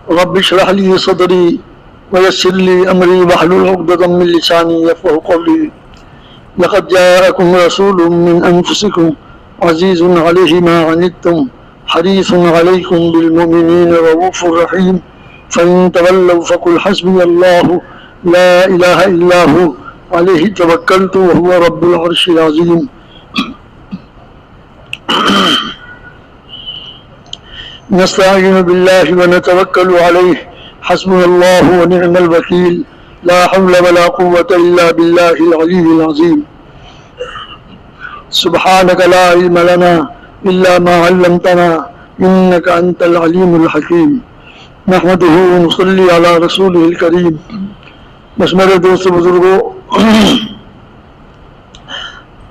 رب اشرح لي صدري ويسر لي أمري واحلل عقدة من لساني يفقهوا قولي لقد جاءكم رسول من أنفسكم عزيز عليه ما عنتم حريص عليكم بالمؤمنين رؤوف رحيم فإن تولوا فقل حسبي الله لا إله إلا هو عليه توكلت وهو رب العرش العظيم نستعين بالله ونتوكل عليه حسبنا الله ونعم الوكيل لا حول ولا قوة إلا بالله العلي العظيم سبحانك لا علم لنا إلا ما علمتنا إنك أنت العليم الحكيم نحمده ونصلي على رسوله الكريم. بس میرے دوست بزرگوں،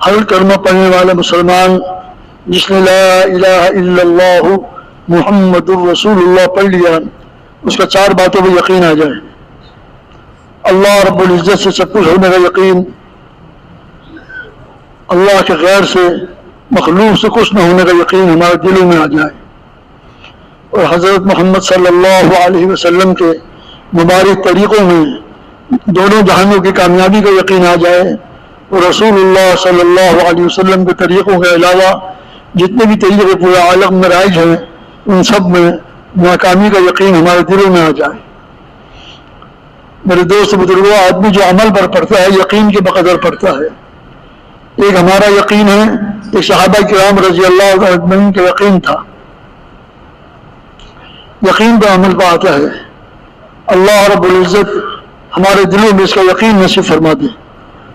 ہر کلمہ پڑھنے والا مسلمان جس نے لا الہ الا اللہ محمد الرسول اللہ پڑھ لیا، اس کا 4 باتوں پہ یقین آ جائے. اللہ رب العزت سے سب کچھ ہونے کا یقین، اللہ کے غیر سے مخلوق سے کچھ نہ ہونے کا یقین ہمارے دلوں میں آ جائے، اور حضرت محمد صلی اللہ علیہ وسلم کے مبارک طریقوں میں دونوں جہانوں کی کامیابی کا یقین آ جائے، اور رسول اللہ صلی اللہ علیہ وسلم کے طریقوں کے علاوہ جتنے بھی طریقے پورے عالم میں رائج ہیں ان سب میں ناکامی کا یقین ہمارے دلوں میں آ جائے. میرے دوست بزرگوں، آدمی جو عمل پر پڑتا ہے یقین کے بقدر پڑتا ہے. ایک ہمارا یقین ہے، ایک صحابہ کرام رضی اللہ عنہ کا یقین تھا. یقین پہ عمل پہ آتا ہے. اللہ رب العزت ہمارے دلوں میں اس کا یقین نصیب فرما دے،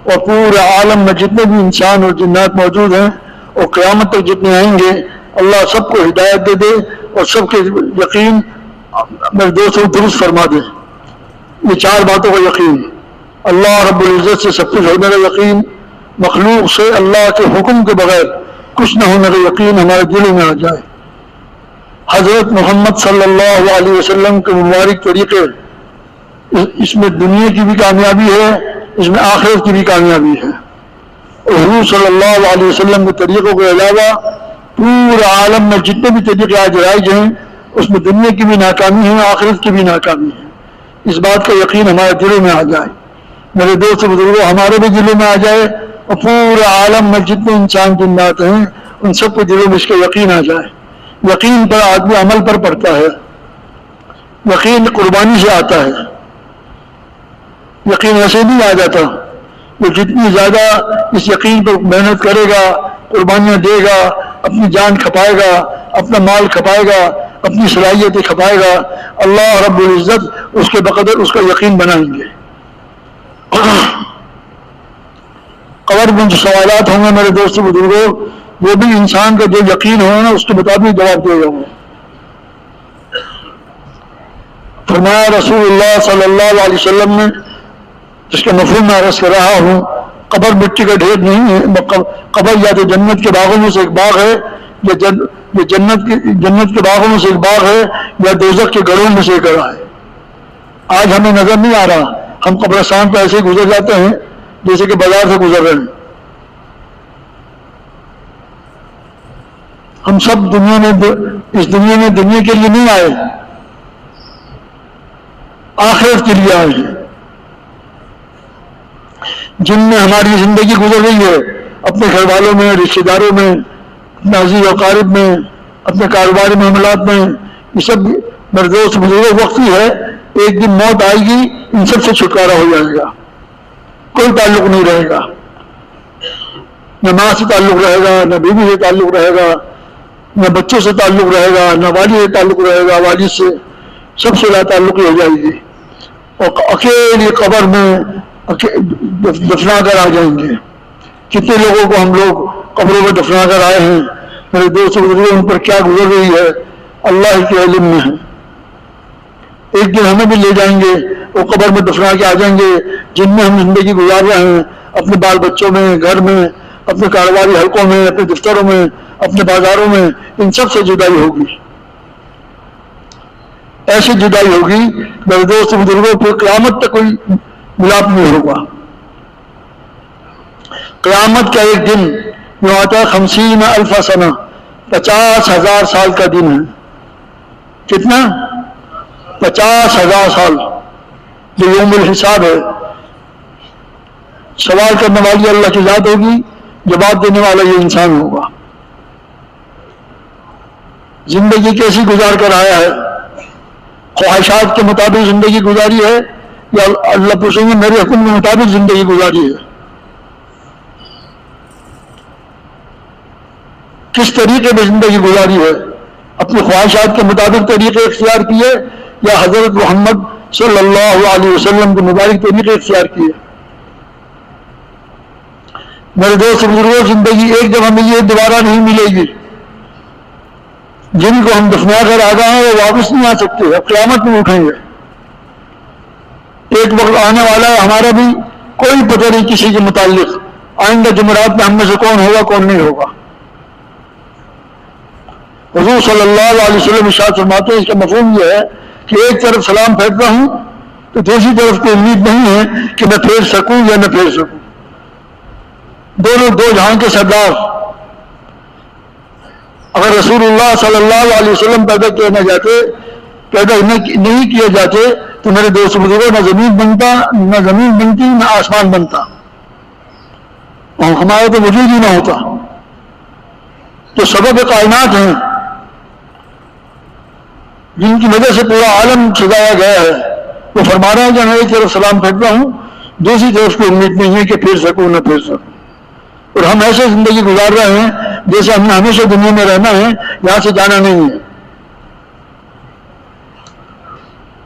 اور پورے عالم میں جتنے بھی انسان اور جنات موجود ہیں اور قیامت تک جتنے آئیں گے اللہ سب کو ہدایت دے دے اور سب کے یقین میرے دوستوں درست فرما دے. یہ 4 باتوں کا یقین، اللہ رب العزت سے سب کچھ ہونے کا یقین، مخلوق سے اللہ کے حکم کے بغیر کچھ نہ ہونے کا یقین ہمارے دلوں میں آ جائے. حضرت محمد صلی اللہ علیہ وسلم کے مبارک طریقے، اس میں دنیا کی بھی کامیابی ہے، اس میں آخرت کی بھی کامیابی ہے. اور حضور صلی اللہ علیہ وسلم کے طریقوں کے علاوہ پورے عالم میں جتنے بھی طریقے آج رائج ہیں اس میں دنیا کی بھی ناکامی ہے، آخرت کی بھی ناکامی ہے. اس بات کا یقین ہمارے دلوں میں آ جائے. میرے دوست بزرگوں، ہمارے بھی دلوں میں آ جائے اور پورے عالم میں جتنے انسان جنات ہیں ان سب کے دلوں میں اس کا یقین آ جائے. یقین پر آدمی عمل پر پڑتا ہے. یقین قربانی سے آتا ہے. یقین ایسے نہیں آ جاتا. وہ جتنی زیادہ اس یقین پر محنت کرے گا، قربانیاں دے گا، اپنی جان کھپائے گا، اپنا مال کھپائے گا، اپنی صلاحیتیں کھپائے گا، اللہ رب العزت اس کے بقدر اس کا یقین بنائیں گے. قبر میں جو سوالات ہوں گے میرے دوست بزرگوں، وہ بھی انسان کا جو یقین ہوگا نا اس کے مطابق جواب دے گا. فرمایا رسول اللہ صلی اللہ علیہ وسلم نے، جس کے مفہوم میں عرض کر رہا ہوں، قبر مٹی کا ڈھیر نہیں ہے. قبر یا تو جنت کے باغوں میں سے ایک باغ ہے، یا جنت کے باغوں میں سے ایک باغ ہے، یا دوزخ کے گڑھوں میں سے ایک گڑھا ہے. آج ہمیں نظر نہیں آ رہا، ہم قبرستان پہ ایسے گزر جاتے ہیں جیسے کہ بازار سے گزر رہے ہیں. ہم سب اس دنیا میں دنیا کے لیے نہیں آئے، آخرت کے لیے آئے ہیں. جن میں ہماری زندگی گزر رہی ہے، اپنے گھر والوں میں، رشتے داروں میں، اپنے عزیز و اقارب میں، اپنے کاروباری معاملات میں، یہ سب میرے دوست بزرگوں وقتی ہے. ایک دن موت آئے گی، ان سب سے چھٹکارا ہو جائے گا. کوئی تعلق نہیں رہے گا، نہ ماں سے تعلق رہے گا، نہ بیوی سے تعلق رہے گا، نہ بچوں سے تعلق رہے گا، نہ والد سے تعلق رہے گا. والد سے سب سے لا تعلقی ہو جائے گی، اور اکیلی قبر میں دفنا کر آ جائیں گے. کتنے لوگوں کو ہم لوگ قبروں میں دفنا کر آئے ہیں، میرے دوست بزرگوں، ان پر کیا گزر رہی ہے اللہ کے علم میں ہے. ایک دن ہمیں بھی لے جائیں گے، وہ قبر میں دفنا کے آ جائیں گے جن میں ہم زندگی گزار رہے ہیں، اپنے بال بچوں میں، گھر میں، اپنے کاروباری حلقوں میں، اپنے دفتروں میں، اپنے بازاروں میں. ان سب سے جدائی ہوگی، ایسی جدائی ہوگی میرے دوست بزرگوں، پھر قیامت تک کوئی ملاپ نہیں ہوگا. قیامت کا ایک دن جو آتا ہے 50,000 سنہ، 50,000 سال کا دن ہے. کتنا؟ 50,000 سال جو یوم الحساب ہے. سوال کرنے والی اللہ کی ذات ہوگی، جواب دینے والا یہ انسان ہوگا. زندگی کیسی گزار کر آیا ہے؟ خواہشات کے مطابق زندگی گزاری ہے یا اللہ پوچھیں گے میرے حکم کے مطابق زندگی گزاری ہے؟ کس طریقے میں زندگی گزاری ہے؟ اپنی خواہشات کے مطابق طریقے اختیار کیے یا حضرت محمد صلی اللہ علیہ وسلم کے مبارک طریقے اختیار کیے؟ میرے دوست بزرگوں، زندگی ایک دفعہ ملی ہے، دوبارہ نہیں ملے گی. جن کو ہم دفنا کر آ گئے ہیں وہ واپس نہیں آ سکتے، اب قیامت میں اٹھیں گے. ایک وقت آنے والا ہے ہمارا بھی کوئی پتہ نہیں کسی کے متعلق. آئندہ جمعرات میں ہم میں سے کون ہوگا کون نہیں ہوگا. حضور صلی اللہ علیہ وسلم ارشاد فرماتے ہیں اس کا مفہوم یہ ہے کہ ایک طرف سلام پھیرتا ہوں تو دوسری طرف کوئی امید نہیں ہے کہ میں پھیر سکوں یا نہ پھیر سکوں. دونوں دو جہاں کے سردار. اگر رسول اللہ صلی اللہ علیہ وسلم پیدا نہیں کیے جاتے تو میرے دوست بزرگوں نہ زمین بنتی نہ آسمان بنتا، اور ہمارا تو وجود ہی نہ ہوتا. جو سبب کائنات ہیں جن کی وجہ سے پورا عالم سجایا گیا ہے، وہ فرما رہے ہیں کہ میں ایک طرف سلام پھیرتا ہوں، دوسری طرف کوئی امید نہیں ہے کہ پھیر سکوں نہ پھیر سکوں. اور ہم ایسے زندگی گزار رہے ہیں جیسے ہم نے ہمیشہ دنیا میں رہنا ہے، یہاں سے جانا نہیں ہے.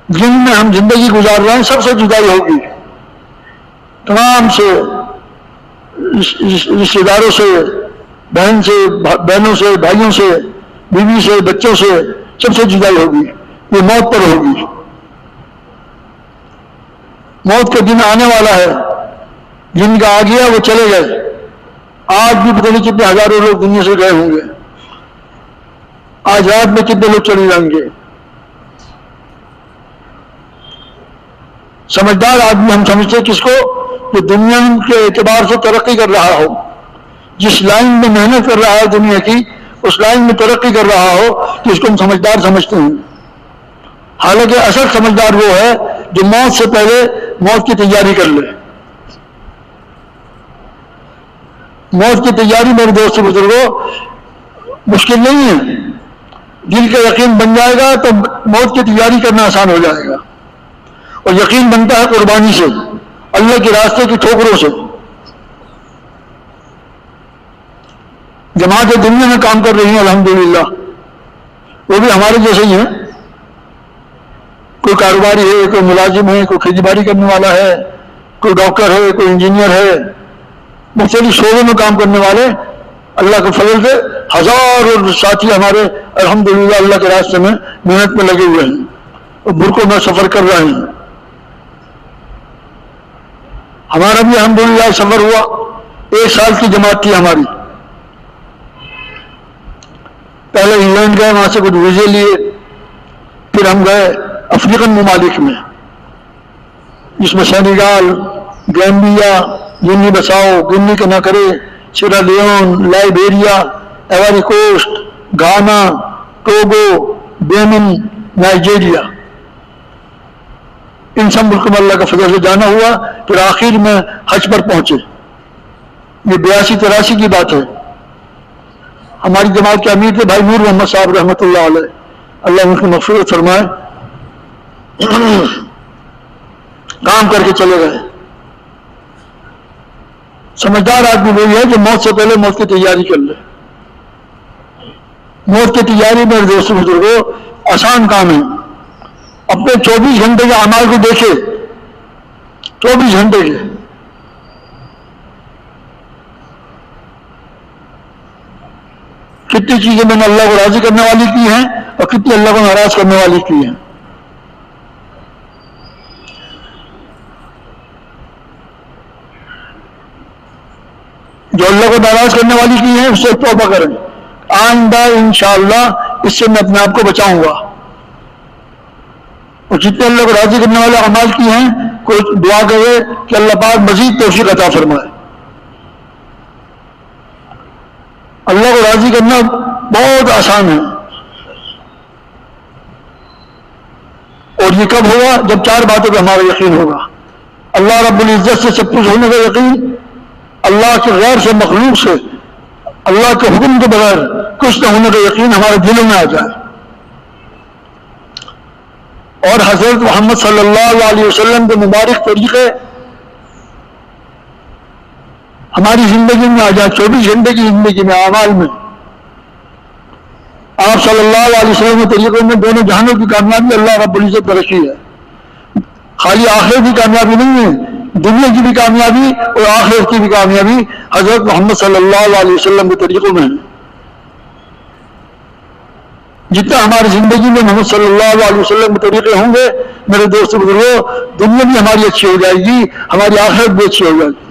جن میں ہم زندگی گزار رہے ہیں سب سے جدائی ہوگی، تمام سے رشتے داروں سے، بہنوں سے، بھائیوں سے، بیوی سے، بچوں سے، سب سے جدائی ہوگی. یہ موت پر ہوگی. موت کا دن آنے والا ہے. جن کا آ گیا وہ چلے گئے. آج بھی پتہ نہیں کتنے ہزاروں لوگ دنیا سے گئے ہوں گے. آج رات میں کتنے لوگ چلے جائیں گے. سمجھدار آدمی ہم سمجھتے کس کو؟ کہ دنیا کے اعتبار سے ترقی کر رہا ہو، جس لائن میں محنت کر رہا ہے دنیا کی اس لائن میں ترقی کر رہا ہو کہ اس کو ہم سمجھدار سمجھتے ہیں. حالانکہ اصل سمجھدار وہ ہے جو موت سے پہلے موت کی تیاری کر لے. موت کی تیاری میرے دوست بزرگوں مشکل نہیں ہے. دل کا یقین بن جائے گا تو موت کی تیاری کرنا آسان ہو جائے گا. اور یقین بنتا ہے قربانی سے، اللہ کے راستے کی ٹھوکروں سے. جماعتیں دنیا میں کام کر رہی ہیں الحمدللہ، وہ بھی ہمارے جیسے ہی ہیں. کوئی کاروباری ہے، کوئی ملازم ہے، کوئی کھیتی باڑی کرنے والا ہے، کوئی ڈاکٹر ہے، کوئی انجینئر ہے، مختلف شعبوں میں کام کرنے والے. اللہ کے فضل سے ہزاروں ساتھی ہمارے الحمدللہ اللہ کے راستے میں محنت میں لگے ہوئے ہیں اور برقوں میں سفر کر رہے ہیں. ہمارا بھی الحمدللہ سفر ہوا. 1 سال کی جماعت تھی ہماری. پہلے انگلینڈ گئے، وہاں سے کچھ ویزے لیے، پھر ہم گئے افریقن ممالک میں، جس میں Senegal, Gambia, Guinea Bissau, Guinea Conakry, Sierra Leone, Liberia, Ivory Coast, Ghana, Togo, Benin, Nigeria. ان سب ملکوں میں اللہ کا فضل سے جانا ہوا. پھر آخر میں حج پر پہنچے. یہ 82-83 کی بات ہے. ہماری جماعت کے امیر تھے بھائی نور محمد صاحب رحمۃ اللہ علیہ، اللہ ان کی مغفرت فرمائے. کام کر کے چلے گئے. سمجھدار آدمی وہی ہے جو موت سے پہلے موت کی تیاری کر لے. موت کی تیاری میرے دوست بزرگوں آسان کام ہے. اپنے 24 گھنٹے کے اعمال کو دیکھے. 24 گھنٹے کے کتنی چیزیں میں نے اللہ کو راضی کرنے والی کی ہیں اور کتنی اللہ کو ناراض کرنے والی کی ہیں. جو اللہ کو ناراض کرنے والی کی ہیں اس سے توبہ کریں. آئندہ انشاءاللہ اس سے میں اپنے آپ کو بچاؤں گا. اور جتنے اللہ کو راضی کرنے والے اعمال کی ہیں کوئی دعا کرے کہ اللہ پاک مزید توفیق عطا فرمائے. اللہ کو راضی کرنا بہت آسان ہے. اور یہ کب ہوگا؟ جب 4 باتوں پہ ہمارا یقین ہوگا. اللہ رب العزت سے سب کچھ ہونے کا یقین، اللہ کے غیر سے، مخلوق سے، اللہ کے حکم کے بغیر کچھ نہ ہونے کا یقین ہمارے دلوں میں آ جائے. اور حضرت محمد صلی اللہ علیہ وسلم کے مبارک طریقے ہماری زندگی میں آ جائے، 24 گھنٹے کی زندگی میں، اعمال میں. آپ صلی اللہ علیہ وسلم کے طریقوں میں دونوں جہانوں کی کامیابی اللہ رب العزت پر رکھی ہے. خالی آخرت کی کامیابی نہیں ہے، دنیا کی بھی کامیابی اور آخرت کی بھی کامیابی حضرت محمد صلی اللہ علیہ وسلم کے طریقوں میں ہے. جتنا ہماری زندگی میں محمد صلی اللہ علیہ وسلم کے طریقے ہوں گے میرے دوست بزرگوں، دنیا بھی ہماری اچھی ہو جائے گی، ہماری آخرت بھی اچھی ہو جائے گی.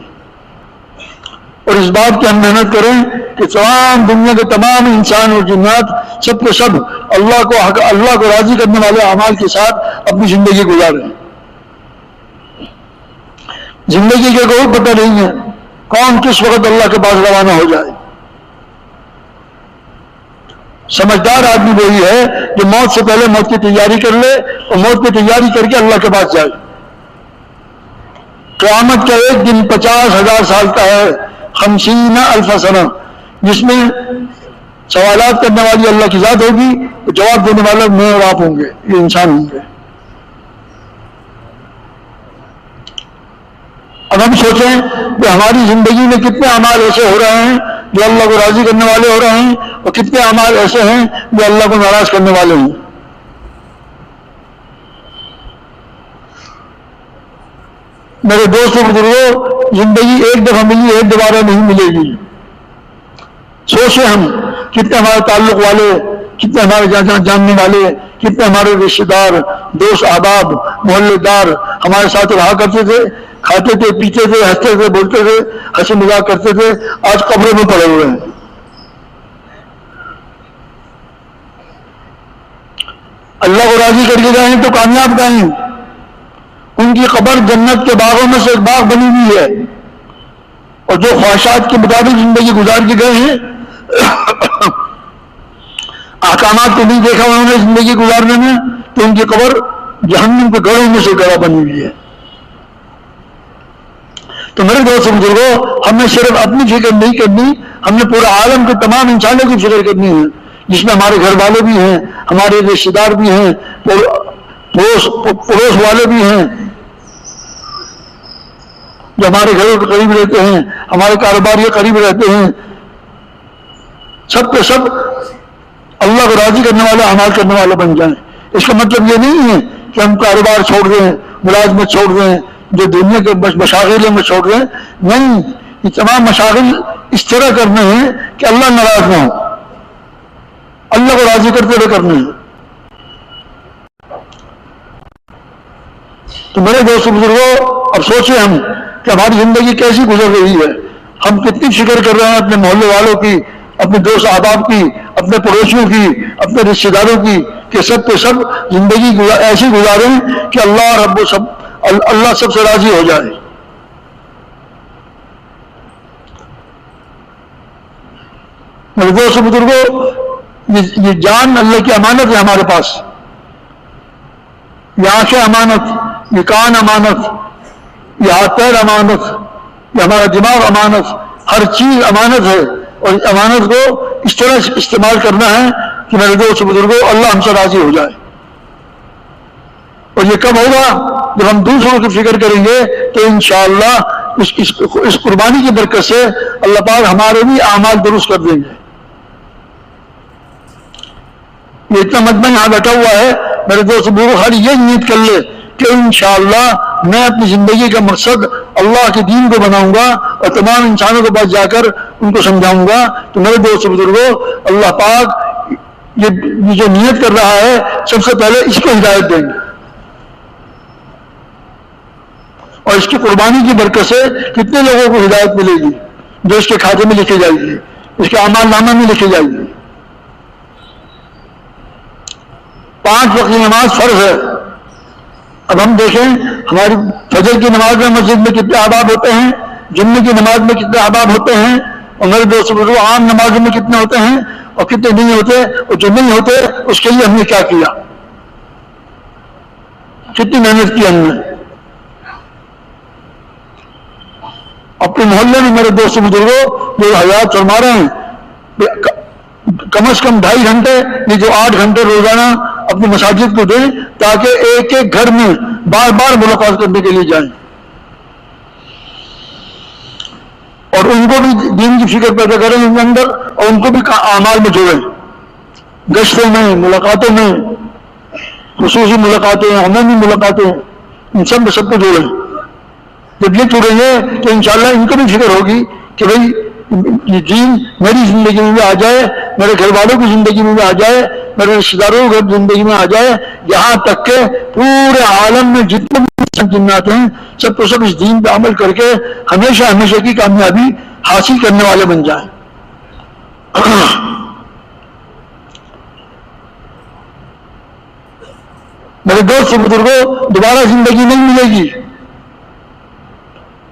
اور اس بات کی ہم محنت کریں کہ تمام دنیا کے تمام انسان اور جنات سب کے سب اللہ کو راضی کرنے والے اعمال کے ساتھ اپنی زندگی گزاریں. زندگی کا کوئی پتہ نہیں ہے کون کس وقت اللہ کے پاس روانہ ہو جائے. سمجھدار آدمی وہی ہے جو موت سے پہلے موت کی تیاری کر لے اور موت کی تیاری کر کے اللہ کے پاس جائے. قیامت کا ایک دن 50,000 سال کا ہے، 50,000 سنہ، جس میں سوالات کرنے والی اللہ کی ذات ہوگی، جواب دینے والا میں اور آپ ہوں گے، یہ انسان ہوں گے. اب ہم سوچیں کہ ہماری زندگی میں کتنے اعمال ایسے ہو رہے ہیں جو اللہ کو راضی کرنے والے ہو رہے ہیں، اور کتنے اعمال ایسے ہیں جو اللہ کو ناراض کرنے والے ہیں. میرے دوستوں بزرگوں، زندگی ایک دفعہ ملی، ایک دوبارہ نہیں ملے گی. سوچیں ہم کتنے ہمارے تعلق والے، کتنے ہمارے جاننے والے، کتنے ہمارے رشتے دار، دوست احباب، محلے دار ہمارے ساتھ رہا کرتے تھے، کھاتے تھے، پیتے تھے، ہنستے تھے، بولتے تھے، ہنسی مذاق کرتے تھے، آج قبروں میں پڑے ہوئے ہیں. اللہ کو راضی کر کے جائیں تو کامیاب جائیں. ان کی قبر جنت کے باغوں میں سے ایک باغ بنی ہوئی ہے، اور جو خواہشات کے مطابق زندگی گزار کے گئے ہیں، احکامات کو نہیں دیکھا انہوں نے زندگی گزارنے میں، تو ان کی قبر جہنم کے گڑھوں میں سے گڑھا بنی ہوئی ہے. تو میرے دوست بزرگوں، ہمیں صرف اپنی فکر نہیں کرنی، ہم نے پورا عالم کے تمام انسانوں کی فکر کرنی ہے، جس میں ہمارے گھر والے بھی ہیں، ہمارے رشتے دار بھی ہیں، پڑوس والے بھی ہیں جو ہمارے گھروں کے قریب رہتے ہیں، ہمارے کاروبار کے قریب رہتے ہیں. سب کے سب اللہ کو راضی کرنے والے اعمال کرنے والے بن جائیں. اس کا مطلب یہ نہیں ہے کہ ہم کاروبار چھوڑ دیں، ملازمت چھوڑ دیں، جو دنیا کے مشاغل میں چھوڑ دیں. نہیں، یہ تمام مشاغل اس طرح کرنے ہیں کہ اللہ ناراض نہ ہو، اللہ کو راضی کرتے ہوئے کرنے ہیں. تو میرے دوست بزرگوں، اب سوچیں ہم کہ ہماری زندگی کیسی گزر رہی ہے. ہم کتنی فکر کر رہے ہیں اپنے محلے والوں کی، اپنے دوست احباب کی، اپنے پڑوسیوں کی، اپنے رشتے داروں کی، کہ سب کے سب زندگی ایسی گزاریں کہ اللہ سب سے راضی ہو جائے. میرے دوست بزرگوں، یہ جان اللہ کی امانت ہے ہمارے پاس. یہ آنکھیں امانت، یہ کان امانت، یہ ہاتھ پیر امانت، یہ ہمارا دماغ امانت، ہر چیز امانت ہے. اور اس امانت کو اس طرح سے استعمال کرنا ہے کہ میرے دوست بزرگوں اللہ ہم سے راضی ہو جائے. اور یہ کب ہوگا؟ جب ہم دوسروں کی فکر کریں گے تو انشاءاللہ اس قربانی کی برکت سے اللہ پاک ہمارے بھی اعمال درست کر دیں گے. یہ اتنا مجمع یہاں بیٹھا ہوا ہے، میرے دوست بزرگوں خالی یہ نیت کر لے کہ انشاءاللہ میں اپنی زندگی کا مقصد اللہ کے دین کو بناؤں گا اور تمام انسانوں کے پاس جا کر ان کو سمجھاؤں گا. تو میرے دوست بزرگوں، اللہ پاک یہ جو نیت کر رہا ہے سب سے پہلے اس کو ہدایت دیں گے. اور اس کی قربانی کی برکت سے کتنے لوگوں کو ہدایت ملے گی جو اس کے کھاتے میں لکھی جائے گی، اس کے اعمال نامہ میں لکھی جائے گی. 5 وقت کی نماز فرض ہے. اب ہم دیکھیں ہماری فجر کی نماز میں مسجد میں کتنے احباب ہوتے ہیں، جمعے کی نماز میں کتنے احباب ہوتے ہیں، اور میرے دوست بزرگوں عام نمازوں میں کتنے ہوتے ہیں اور کتنے نہیں ہوتے، اور جو نہیں ہوتے اس کے لیے ہم نے کیا کیا. کتنی محنت کی ہم نے. اپنے محلے میں میرے دوست بزرگوں جو حیات فرما رہے ہیں کم از کم 2.5 گھنٹے یہ جو 8 گھنٹے روزانہ اپنی مساجد کو دیں تاکہ ایک ایک گھر میں بار بار ملاقات کرنے کے لیے جائیں اور ان کو بھی دین کی فکر پیدا کریں ان کے اندر اور ان کو بھی اعمال میں جوڑیں. گشتوں میں، ملاقاتوں میں، خصوصی ملاقاتیں، عمومی ملاقاتیں، ان سب میں سب کو جوڑیں. جب یہ جڑیں گے تو انشاءاللہ ان کو بھی فکر ہوگی کہ بھئی یہ دین میری زندگی میں بھی آ جائے، میرے گھر والوں کی زندگی میں بھی آ جائے، میرے رشتے داروں کی زندگی میں آ جائے، یہاں تک کہ پورے عالم میں جتنے بھی جنات ہیں سب کو سب اس دین پہ عمل کر کے ہمیشہ ہمیشہ کی کامیابی حاصل کرنے والے بن جائیں. میرے دوست بزرگوں دوبارہ زندگی نہیں ملے گی.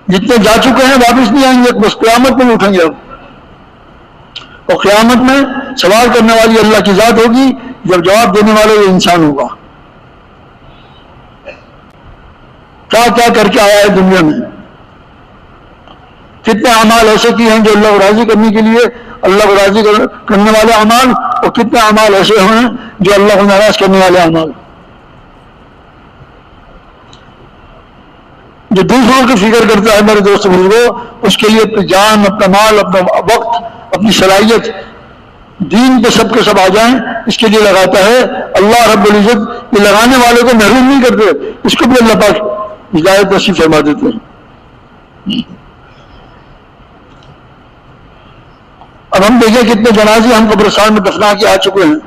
جتنے جا چکے ہیں واپس نہیں آئیں گے، بس قیامت میں اٹھیں گے. اب اور قیامت میں سوال کرنے والی اللہ کی ذات ہوگی، جب جواب دینے والا یہ انسان ہوگا. کیا کیا کر کے آیا ہے دنیا میں، کتنے اعمال ایسے کیے ہیں جو اللہ کو راضی کرنے کے لیے، اللہ کو راضی کرنے والے اعمال، اور کتنے اعمال ایسے ہیں جو اللہ کو ناراض کرنے والے اعمال. جو دوسروں کی فکر کرتا ہے میرے دوست بزرگوں اس کے لیے اپنی جان، اپنا مال، اپنا وقت، اپنی صلاحیت دین پہ سب کے سب آ جائیں اس کے لیے لگاتا ہے. اللہ رب العزت یہ لگانے والے کو محروم نہیں کرتے، اس کو بھی اللہ پاک ہدایت نصیب فرما دیتے ہیں. اب ہم دیکھیں کتنے جنازے ہم قبرستان میں دفنا کے آ چکے ہیں.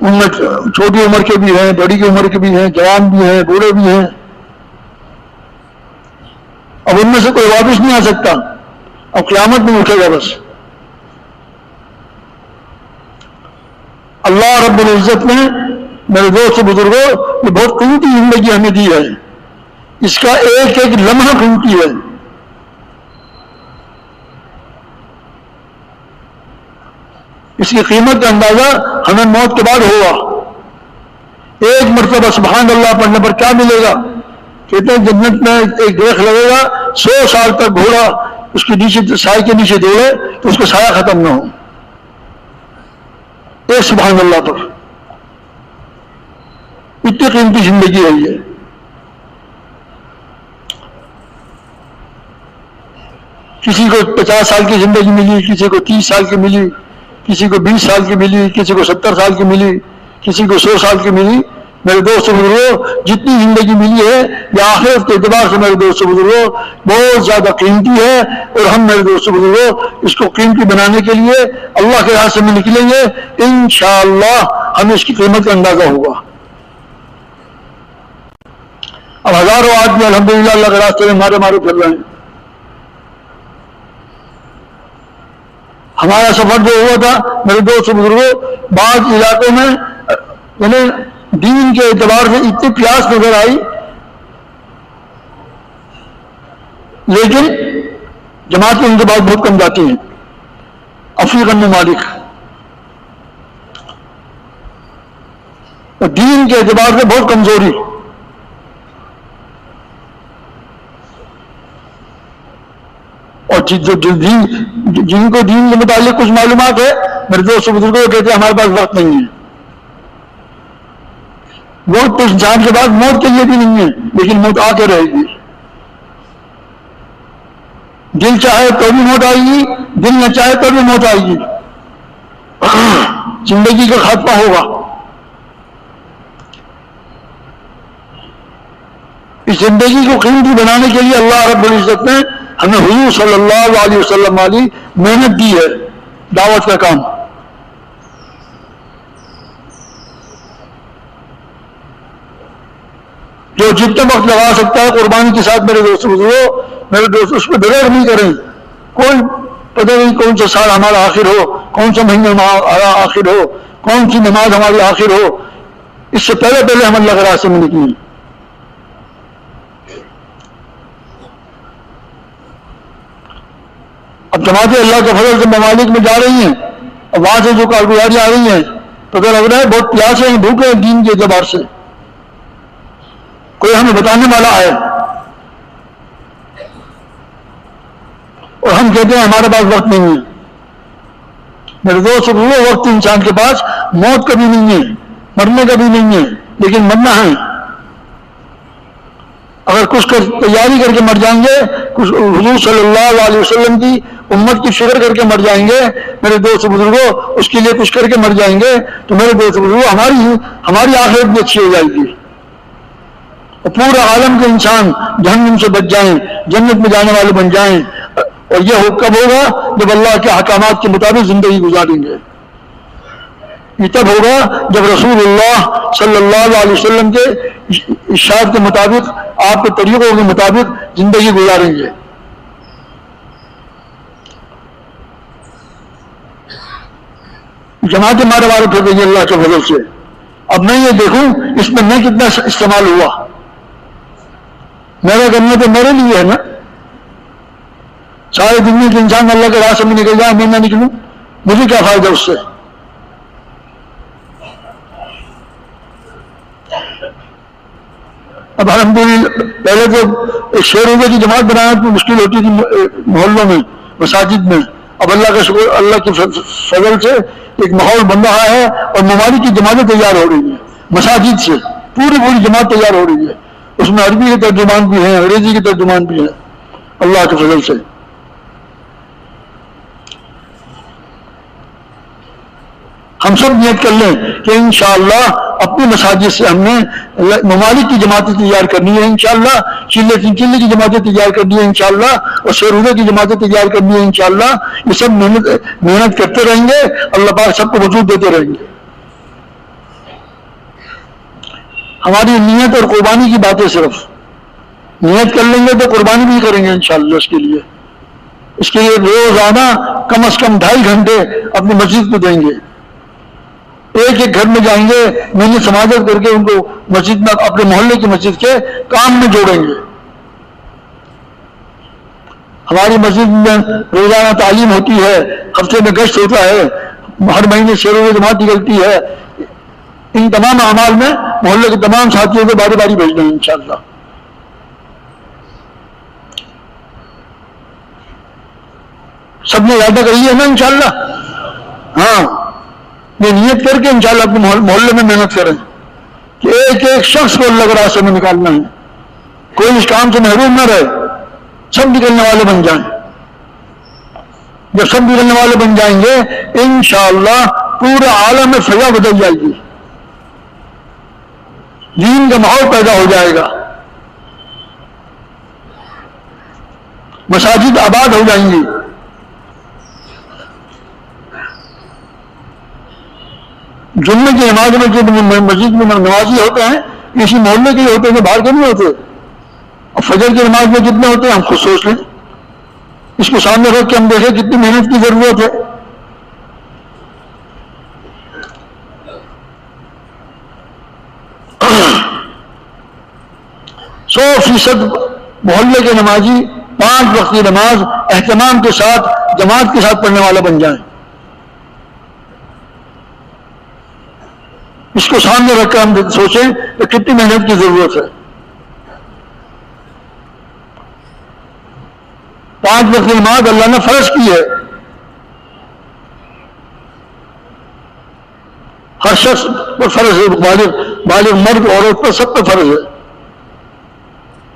ان میں چھوٹی عمر کے بھی ہیں، بڑی کی عمر کے بھی ہیں، جوان بھی ہیں، بوڑھے بھی ہیں. اب ان میں سے کوئی واپس نہیں آ سکتا، اب قیامت میں اٹھے گا بس. اللہ رب العزت نے میرے دوست بزرگوں یہ بہت قیمتی زندگی ہمیں دی ہے، اس کا ایک ایک لمحہ قیمتی ہے. اس کی قیمت کا اندازہ ہمیں موت کے بعد ہوگا. ایک مرتبہ سبحان اللہ پڑھنے پر کیا ملے گا؟ کہتے ہیں جنت میں ایک دیکھ لگے گا 100 سال تک گھوڑا اس کے نیچے سائے کے نیچے دوڑے تو اس کا سایہ ختم نہ ہو. ایک سبحان اللہ پر اتنی قیمتی زندگی ہے یہ. کسی کو 50 سال کی زندگی ملی، کسی کو 30 سال کی ملی، کسی کو 20 سال کی ملی، کسی کو 70 سال کی ملی، کسی کو 100 سال کی ملی. میرے دوست بزرگوں جتنی زندگی ملی ہے یہ آخرت کے اعتبار سے میرے دوست بزرگوں بہت زیادہ قیمتی ہے. اور ہم میرے دوست بزرگوں اس کو قیمتی بنانے کے لیے اللہ کے راستے میں نکلیں گے، انشاءاللہ ہمیں اس کی قیمت کا اندازہ ہوگا. اب ہزاروں آدمی الحمدللہ اللہ کے راستے میں مارے پھر رہے ہیں. ہمارا سفر جو ہوا تھا میرے دوست بزرگوں بعض علاقوں میں یعنی دین کے اعتبار سے اتنی پیاس نظر آئی، لیکن جماعتیں ان کے بعد بہت کم جاتی ہیں. افریقن ممالک اور دین کے اعتبار سے بہت کمزوری. اور جن کو دین کے متعلق کچھ معلومات ہے میرے دوست بزرگوں کہتے ہیں ہمارے پاس وقت نہیں ہے. وقت تو انسان کے بعد موت کے لیے بھی نہیں ہے، لیکن موت آ کے رہے گی. دل چاہے تو بھی موت آئے گی، دل نہ چاہے تو بھی موت آئے گی. زندگی کا خاتمہ ہوگا. اس زندگی کو قیمتی بنانے کے لیے اللہ رب العزت نے ہمیں حضور صلی اللہ علیہ وسلم والی محنت دی ہے، دعوت کا کام. جو جتنے وقت لگا سکتا ہے قربانی کے ساتھ میرے دوست اس پہ بغیر نہیں کریں. کوئی پتہ نہیں کون سا سال ہمارا آخر ہو، کون سا مہینہ ہمارا آخر ہو، کون سی نماز ہماری آخر ہو، اس سے پہلے ہم اللہ کے راستے میں نکلیں. اب جماعتیں اللہ کے فضل سے ممالک میں جا رہی ہیں اور وہاں سے جو کارگزاری آ رہی ہیں پتہ لگ رہا ہے بہت پیاسے ہیں, بھوکے ہیں دین کے اعتبار سے, کوئی ہمیں بتانے والا آئے, اور ہم کہتے ہیں ہمارے پاس وقت نہیں ہے. میرے دوست, وہ وقت انسان کے پاس موت کا بھی نہیں ہے, مرنے کا بھی نہیں ہے, لیکن مرنا ہے. اگر کچھ تیاری کر کے مر جائیں گے, کچھ حضور صلی اللہ علیہ وسلم کی امت کی فکر کر کے مر جائیں گے میرے دوست بزرگوں, اس کے لیے کچھ کر کے مر جائیں گے, تو میرے دوست بزرگوں ہماری آخرت بھی اچھی ہو جائے گی, اور پورا عالم کے انسان جہنم سے بچ جائیں, جنت میں جانے والے بن جائیں. اور یہ کب ہوگا؟ جب اللہ کے احکامات کے مطابق زندگی گزاریں گے. یہ تب ہوگا جب رسول اللہ صلی اللہ علیہ وسلم کے ارشاد کے مطابق, آپ کے طریقوں کے مطابق زندگی گزاریں گے. جماعتیں مارے مارے پھر گئی اللہ کے فضل سے. اب میں یہ دیکھوں اس میں میں کتنا استعمال ہوا. میرا کرنا تو میرے لیے ہے نا. سارے دنیا کے انسان اللہ کے راستے میں نکل جائے, میں نہ نکلوں, مجھے کیا فائدہ اس سے؟ اب الحمدللہ, پہلے تو ایک 6 روزے کی جماعت بنانا تو مشکل ہوتی تھی محلوں میں, مساجد میں. اب اللہ کا شکر, اللہ کی فضل سے ایک ماحول بن رہا ہے, اور ممالک کی جماعتیں تیار ہو رہی ہیں مساجد سے, پوری جماعت تیار ہو رہی ہے. اس میں عربی کے ترجمان بھی ہیں, انگریزی کے ترجمان بھی ہیں, اللہ کے فضل سے. ہم سب نیت کر لیں کہ انشاءاللہ اپنی مساجد سے ہم نے ممالک کی جماعتیں تیار کرنی ہے انشاءاللہ, چلے کی جماعتیں تیار کرنی ہے انشاءاللہ, اور شیروزے کی جماعتیں تیار کرنی ہے انشاءاللہ. یہ سب محنت کرتے رہیں گے, اللہ پاک سب کو وجود دیتے رہیں گے. ہماری نیت اور قربانی کی باتیں, صرف نیت کر لیں گے تو قربانی بھی کریں گے انشاءاللہ. اس کے لیے روزانہ کم از کم 2.5 گھنٹے اپنی مسجد کو دیں گے. ایک گھر میں جائیں گے, میں نے سماجت کر کے ان کو مسجد میں, اپنے محلے کی مسجد کے کام میں جوڑیں گے. ہماری مسجد میں روزانہ تعلیم ہوتی ہے, ہفتے میں گشت ہوتا ہے, ہر مہینے 6 روزے جماعت نکلتی ہے. ان تمام اعمال میں محلے کے تمام ساتھیوں کو باری باری بھیجنا ہے انشاءاللہ. سب نے ارادہ کر لیا ہے نا انشاءاللہ؟ ہاں, یہ نیت کر کے انشاءاللہ اپنے محلے میں محنت کریں کہ ایک شخص کو اللہ کے راستے میں نکالنا ہے, کوئی اس کام سے محروم نہ رہے, سب نکلنے والے بن جائیں. جب سب نکلنے والے بن جائیں گے انشاءاللہ پورے عالم میں فضا بدل جائے گی, دین کا ماحول پیدا ہو جائے گا, مساجد آباد ہو جائیں گی. جمعے کی نماز میں جو مسجد میں نمازی ہوتے ہیں اسی محلے کے ہوتے ہیں, باہر کے نہیں ہوتے. اور فجر کی نماز میں کتنے ہوتے ہیں ہم خود سوچ لیں. اس کو سامنے رکھ کے ہم دیکھیں کتنی محنت کی ضرورت ہے. 100% محلے کے نمازی 5 وقت کی نماز اہتمام کے ساتھ جماعت کے ساتھ پڑھنے والا بن جائیں. اس کو سامنے رکھ کر ہم سوچیں کہ کتنی محنت کی ضرورت ہے. 5 وقت کی نماز اللہ نے فرض کی ہے, ہر شخص پر فرض ہے, بالغ مرد عورت پر سب پر فرض ہے.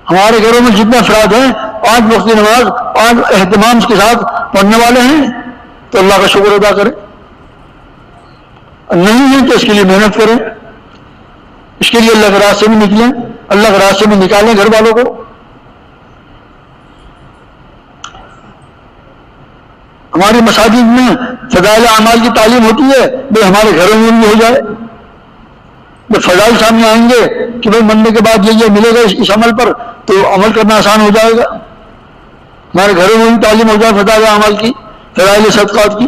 ہمارے گھروں میں جتنے افراد ہیں 5 وقت کی نماز 5 اہتمام کے ساتھ پڑھنے والے ہیں, تو اللہ کا شکر ادا کریں. نہیں ہے تو اس کے لیے محنت کریں, اس کے لیے اللہ کے راستے میں نکلیں, اللہ کے راستے میں نکالیں گھر والوں کو. ہماری مساجد میں فضائل اعمال کی تعلیم ہوتی ہے, بھائی ہمارے گھروں میں بھی ہو جائے. جب فضائل سامنے آئیں گے کہ بھائی مرنے کے بعد یہ ملے گا اس عمل پر, تو عمل کرنا آسان ہو جائے گا. ہمارے گھروں میں بھی تعلیم ہو جائے فضائل اعمال کی, فضائل صدقات کی.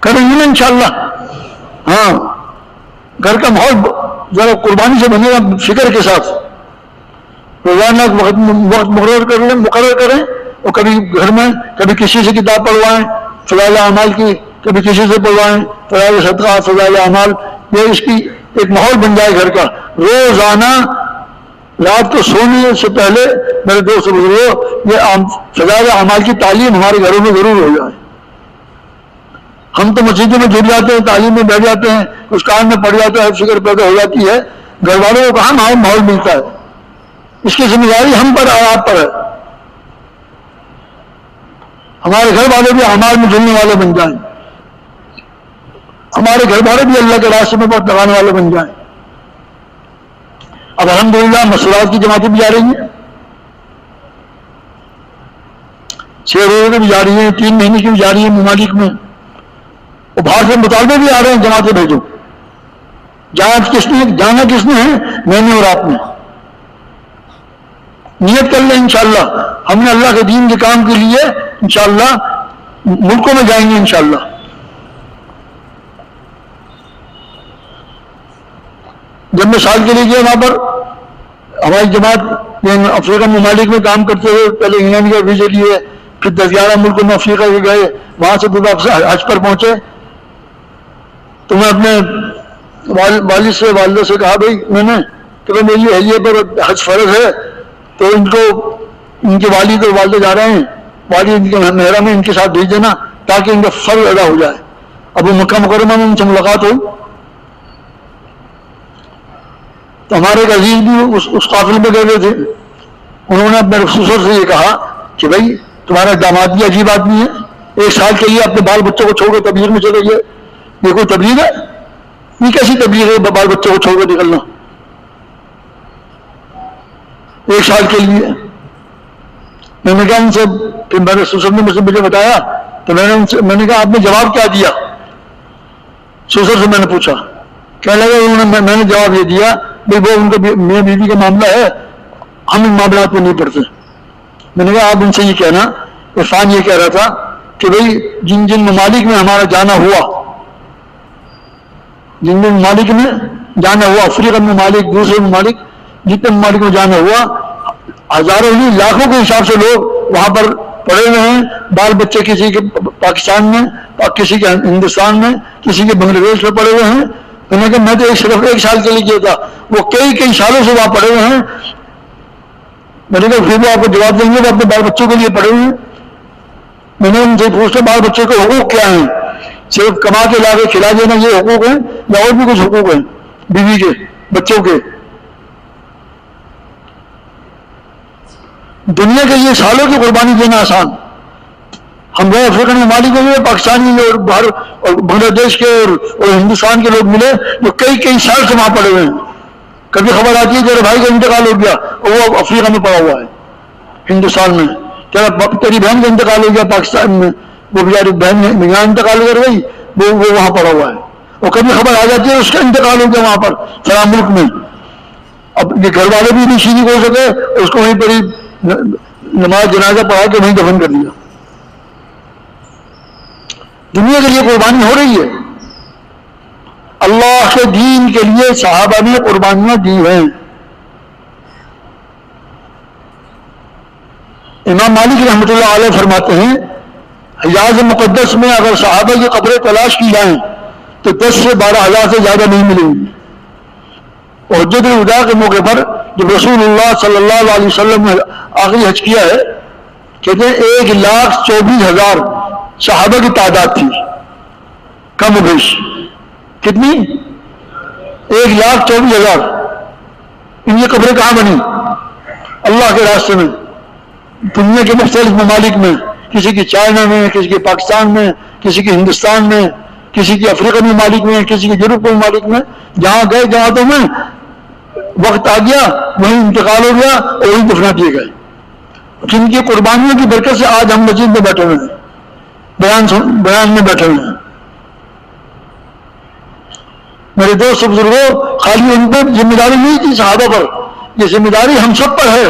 کریں گے نا انشاءاللہ. ہاں, گھر کا ماحول ذرا قربانی سے بنے گا, فکر کے ساتھ روزانہ وقت مقرر کریں, وہ کبھی گھر میں کبھی کسی سے کتاب پڑھوائیں فضائل اعمال کی، کبھی کسی سے پڑھوائیں فضائل صدقات فضائل اعمال، یہ اس کی ایک ماحول بن جائے گھر کا. روزانہ رات کو سونے سے پہلے میرے دوست بزرگوں یہ فضائل اعمال کی تعلیم ہمارے گھروں میں ضرور ہو جائے. ہم تو مسجدوں میں جڑ جاتے ہیں، تعلیم میں بیٹھ جاتے ہیں، اس کام میں پڑ جاتا ہے، فکر پیدا ہو جاتی ہے، گھر والوں کو کہاں ماحول ملتا ہے. اس کی ذمہ داری ہم پر اور آپ پر ہے. ہمارے گھر والے بھی اعمال میں جلنے والے بن جائیں، ہمارے گھر والے بھی اللہ کے راستے میں بہت لگانے والے بن جائیں. اب الحمدللہ مسورات کی جماعتیں بھی جا رہی ہیں، 6 روزے کی بھی جا رہی ہیں، 3 مہینے کی بھی جا رہی ہیں ممالک میں. اور باہر سے مطالبے بھی آ رہے ہیں جماعتیں بھیجو. جانا کس نے ہے؟ میں نے اور آپ نے. نیت کر لیں انشاءاللہ ہم نے اللہ کے دین کے کام کے لیے انشاءاللہ ملکوں میں جائیں گے انشاءاللہ. جب میں سال کے لیے گیا وہاں پر ہماری جماعت افریقہ ممالک میں کام کرتے ہوئے پہلے انگلینڈ کے ویزے لیے، پھر 10-11 ملکوں میں افریقہ کے گئے، وہاں سے پھر واپس حج پر پہنچے. تو میں اپنے والد سے والدہ سے کہا بھائی میں نے کہ میری اہلیہ پر حج فرض ہے تو ان کو ان کے والد اور والدہ جا رہے ہیں، والد ان کے محرم میں ان کے ساتھ بھیج دینا تاکہ ان کا فرض ادا ہو جائے. اب وہ مکہ مکرمہ میں ان سے ملاقات ہوئی تو ہمارے ایک عزیز بھی اس قافلے میں گئے تھے. انہوں نے اپنے سسر سے یہ کہا کہ بھائی تمہارا داماد بھی عجیب آدمی ہے، 1 سال کے لیے اپنے بال بچوں کو چھوڑ کے تبلیغ میں چلے گئے. یہ کوئی تبلیغ ہے؟ یہ کیسی تبلیغ ہے بال بچوں کو چھوڑ کے نکلنا 1 سال کے لیے؟ میں نے کہا ان سے، پھر میرے سسر نے مجھے بتایا تو میں نے کہا آپ نے جواب کیا دیا؟ سسر سے میں نے پوچھا، کہنے لگا میں نے جواب یہ دیا بھائی وہ ان کا میاں بیوی کا معاملہ ہے، ہم ان معاملات میں نہیں پڑتے. میں نے کہا آپ ان سے یہ کہنا، عرفان یہ کہہ رہا تھا کہ بھئی جن جن ممالک میں ہمارا جانا ہوا، جن جن ممالک میں جانا ہوا، افریقہ ممالک، دوسرے ممالک، جتنے ممالک میں جانا ہوا، ہزاروں نہیں لاکھوں کے حساب سے لوگ وہاں پر پڑے ہوئے ہیں. بال بچے کسی کے پاکستان میں، کسی کے ہندوستان میں، کسی کے بنگلہ دیش میں پڑے ہوئے ہیں. میں نے کہا میں تو صرف 1 سال کے لیے کیا تھا، وہ کئی سالوں سے وہاں پڑے ہوئے ہیں. میں نے کہا پھر وہ آپ کو جواب دیں گے وہ اپنے بال بچوں کے لیے پڑے ہوئے ہیں. میں نے ان سے پوچھا بال بچوں کے حقوق کیا ہیں؟ صرف کما کے لا کے کھلا دینا یہ حقوق ہیں یا اور بھی کچھ حقوق ہیں بیوی کے، بچوں کے؟ دنیا کے لیے سالوں کی قربانی دینا آسان. ہم گئے افریقن ممالک میں پاکستانی اور باہر اور بنگلہ دیش کے اور ہندوستان کے لوگ ملے جو کئی سال سے وہاں پڑے ہوئے ہیں. کبھی خبر آتی ہے تیرے بھائی کا انتقال ہو گیا اور وہ افریقہ میں پڑا ہوا ہے، ہندوستان میں. تیری بہن کا انتقال ہو گیا پاکستان میں، وہ بیچاری بہن یہاں انتقال کر گئی، وہ وہاں پڑا ہوا ہے. اور کبھی خبر آ جاتی ہے اس کا انتقال ہو گیا وہاں پر فلاں ملک میں. اب یہ گھر والے بھی نہیں شریک ہو سکے، اس کو وہیں پر ہی نماز جنازہ پڑھا کے وہیں دفن کر دیا. دنیا کے لیے قربانی ہو رہی ہے. اللہ کے دین کے لیے صحابہ نے قربانیاں دی ہیں. امام مالک رحمۃ اللہ علیہ فرماتے ہیں حجاز مقدس میں اگر صحابہ کی قبریں تلاش کی جائیں تو 10 سے 12 ہزار سے زیادہ نہیں ملیں گی. اور حجۃ الوداع کے موقع پر جب رسول اللہ صلی اللہ علیہ وسلم نے آخری حج کیا ہے، کہتے ہیں 1,24,000 صحابہ کی تعداد تھی، کم و بیش. کتنی؟ 1,24,000. ان کی قبریں کہاں بنی؟ اللہ کے راستے میں، دنیا کے مختلف ممالک میں، کسی کی چائنا میں، کسی کے پاکستان میں، کسی کے ہندوستان میں، کسی کے افریقی ممالک میں، کسی کے یورپ کے ممالک میں. جہاں گئے جماعتوں میں وقت آ گیا وہیں انتقال ہو گیا اور وہیں دفنا دیے گئے. جن کی قربانیوں کی برکت سے آج ہم مسجد میں بیٹھے ہوئے ہیں، بیان میں بیٹھے ہوئے ہیں. میرے دوست بزرگوں، خالی ان پر ذمہ داری نہیں تھی صحابہ پر، یہ ذمہ داری ہم سب پر ہے.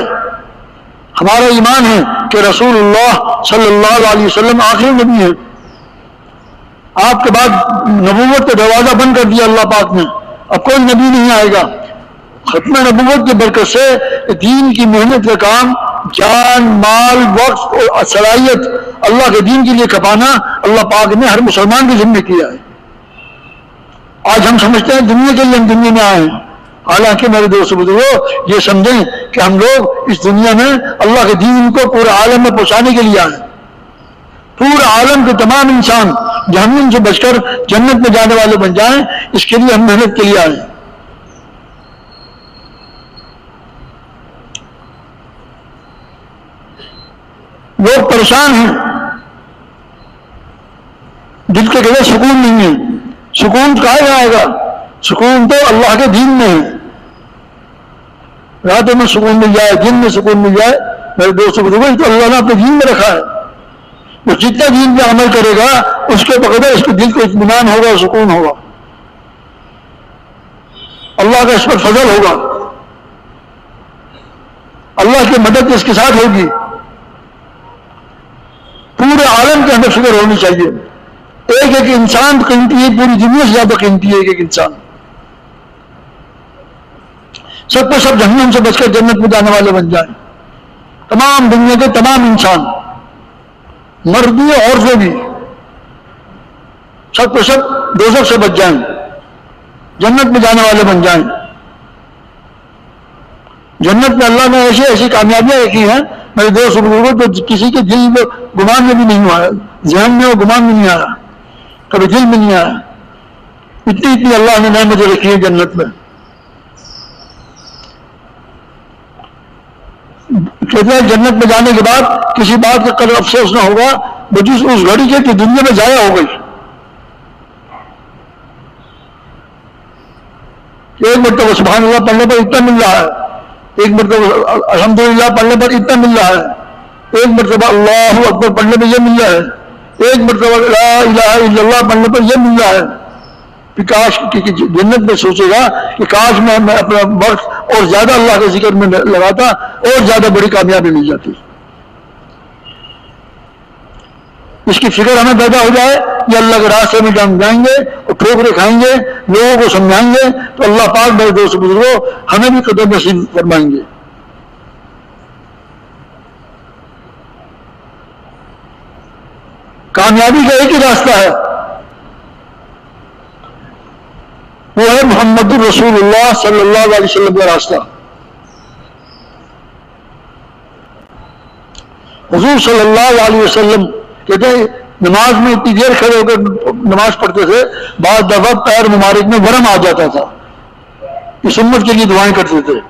ہمارا ایمان ہے کہ رسول اللہ صلی اللہ علیہ وسلم آخری نبی ہے. آپ کے بعد نبوت کا دروازہ بند کر دیا اللہ پاک نے، اب کوئی نبی نہیں آئے گا. ختم نبوت کی برکت سے دین کی محنت کا کام جان، مال، وقت اور صلاحیت اللہ کے دین کے لیے کھپانا اللہ پاک نے ہر مسلمان کے ذمہ کیا ہے۔ آج ہم سمجھتے ہیں دنیا کے لیے ہم دنیا میں آئے ہیں، حالانکہ میرے دوست بزرگوں یہ سمجھیں کہ ہم لوگ اس دنیا میں اللہ کے دین کو پورے عالم میں پہنچانے کے لیے آئے ہیں۔ پورے عالم کے تمام انسان جہنم سے بچ کر جنت میں جانے والے بن جائیں، اس کے لیے ہم محنت کے لیے آئے ہیں۔ لوگ پریشان ہیں، دل کے گلے سکون نہیں ہے۔ سکون کہاں جائے گا؟ سکون تو اللہ کے دین میں ہے۔ راتوں میں سکون مل جائے، دن میں سکون مل جائے، میرے دوستوں کو تو اللہ نے اپنے دین میں رکھا ہے۔ وہ جتنا دین پہ عمل کرے گا اس کے بقدر اس کے دل کو اطمینان ہوگا، سکون ہوگا، اللہ کا اس پر فضل ہوگا، اللہ کی مدد اس کے ساتھ ہوگی۔ پورے عالم کے اندر فکر ہونی چاہیے، ایک ایک انسان قیمتی ہے، پوری دنیا سے زیادہ قیمتی ہے ایک ایک انسان۔ سب کو سب جہنم سے بچ کر جنت میں جانے والے بن جائیں، تمام دنیا کے تمام انسان، مرد بھی عورتیں بھی، سب کو سب دوزخ سے بچ جائیں، جنت میں جانے والے بن جائیں۔ جنت میں اللہ نے ایسی ایسی کامیابیاں رکھی ہیں میرے دوست بزرگوں، تو کسی کے دل میں گمان میں بھی نہیں آیا، ذہن میں وہ گمان میں نہیں آیا، کبھی دل میں نہیں آیا۔ اتنی اتنی اللہ نے نعمتیں رکھی ہیں جنت میں۔ کہتے ہیں جنت میں جانے کے بعد کسی بات کا قدر افسوس نہ ہوگا بجز اس گھڑی کے کہ دنیا میں ضائع ہو گئی۔ ایک مرتبہ سبحان اللہ پڑھنے پر اتنا مل رہا ہے، ایک مرتبہ الحمدللہ پڑھنے پر اتنا مل رہا ہے، ایک مرتبہ اللہ اکبر پڑھنے پر یہ مل رہا ہے، ایک مرتبہ لا الہ الا اللہ پڑھنے پر یہ مل رہا ہے۔ کاش جنت میں سوچے گا کہ کاش میں اپنا وقت اور زیادہ اللہ کے ذکر میں لگاتا اور زیادہ بڑی کامیابی مل جاتی۔ اس کی فکر ہمیں پیدا ہو جائے کہ اللہ کے راستے میں جان جائیں گے اور ٹھوکریں کھائیں گے، لوگوں کو سمجھائیں گے، تو اللہ پاک میرے دوست بزرگوں ہمیں بھی قدر نصیب فرمائیں گے۔ کامیابی کا ایک ہی راستہ ہے، وہ ہے محمد الرسول اللہ صلی اللہ علیہ وسلم کا راستہ۔ حضور صلی اللہ علیہ وسلم کہتے ہیں نماز میں اتنی دیر کھڑے ہو کر نماز پڑھتے تھے، بعض دفعہ پیر مبارک میں ورم آ جاتا تھا۔ اس امت کے لیے دعائیں کرتے تھے،